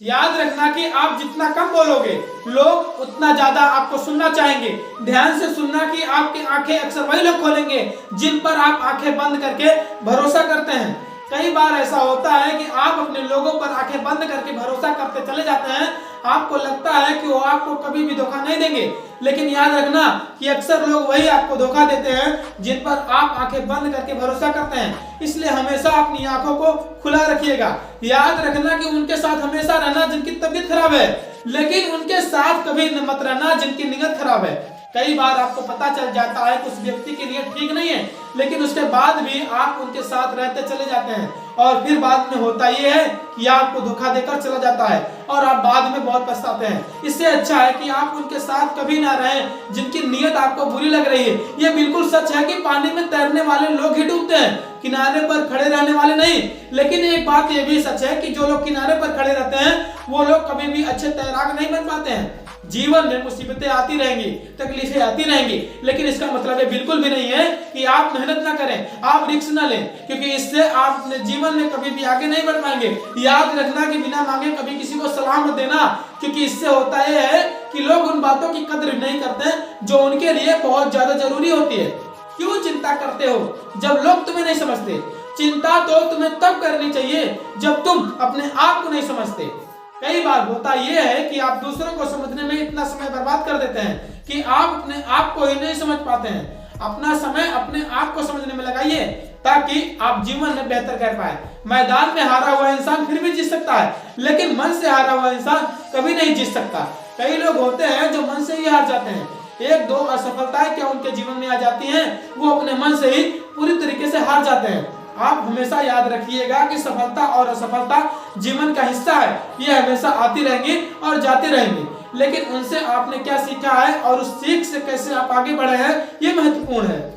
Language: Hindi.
याद रखना कि आप जितना कम बोलोगे लोग उतना ज्यादा आपको सुनना चाहेंगे। ध्यान से सुनना कि आपकी आंखें अक्सर वही लोग खोलेंगे जिन पर आप आंखें बंद करके भरोसा करते हैं। कई बार ऐसा होता है कि आप अपने लोगों पर आंखें बंद करके भरोसा करते चले जाते हैं। आपको लगता है कि वो आपको कभी भी धोखा नहीं देंगे, लेकिन याद रखना कि अक्सर लोग वही आपको धोखा देते हैं जिन पर आप आंखें बंद करके भरोसा करते हैं। इसलिए हमेशा अपनी आंखों को खुला रखिएगा। याद रखना कि उनके साथ हमेशा रहना जिनकी तबीयत खराब है, लेकिन उनके साथ कभी मत रहना जिनकी नीयत खराब है। कई बार आपको पता चल जाता है कि उस व्यक्ति की नीयत ठीक नहीं है, लेकिन उसके बाद भी आप उनके साथ रहते चले जाते हैं और फिर बाद में होता यह है कि आपको धोखा देकर चला जाता है और आप बाद में बहुत पछताते हैं। इससे अच्छा है कि आप उनके साथ कभी ना रहें जिनकी नीयत आपको बुरी लग रही है। यह बिल्कुल सच है कि पानी में तैरने वाले लोग ही डूबते हैं, किनारे पर खड़े रहने वाले नहीं। लेकिन एक बात यह भी सच है कि जो लोग किनारे पर खड़े रहते हैं वो लोग कभी भी अच्छे तैराक नहीं बन पाते हैं। जीवन में मुसीबतें आती रहेंगी, तकलीफें आती रहेंगी, लेकिन इसका मतलब ये बिल्कुल भी नहीं है कि आप मेहनत ना करें, आप रिस्क ना लें, क्योंकि इससे आप अपने जीवन में कभी भी आगे नहीं बढ़ पाएंगे। याद रखना कि बिना मांगे कभी किसी को सलाह मत देना, क्योंकि इससे होता यह है कि लोग उन बातों की कद्र नहीं करते जो उनके लिए बहुत ज्यादा जरूरी होती है। क्यों चिंता करते हो जब लोग तुम्हें नहीं समझते? चिंता तो तुम्हें तब करनी चाहिए जब तुम अपने आप को नहीं समझते। कई बार होता यह है कि आप दूसरों को समझने में इतना समय बर्बाद कर देते हैं कि आप अपने आप को ही नहीं समझ पाते हैं। अपना समय अपने आप को समझने में लगाइए ताकि आप जीवन में बेहतर कर पाए। मैदान में हारा हुआ इंसान फिर भी जीत सकता है, लेकिन मन से हारा हुआ इंसान कभी नहीं जीत सकता। कई लोग होते हैं जो मन से ही हार जाते हैं। एक दो असफलताएं क्या उनके जीवन में आ जाती हैं, वो अपने मन से ही पूरी तरीके से हार जाते हैं। आप हमेशा याद रखिएगा कि सफलता और असफलता जीवन का हिस्सा है। ये हमेशा आती रहेंगी और जाती रहेंगी, लेकिन उनसे आपने क्या सीखा है और उस सीख से कैसे आप आगे बढ़े हैं, ये महत्वपूर्ण है।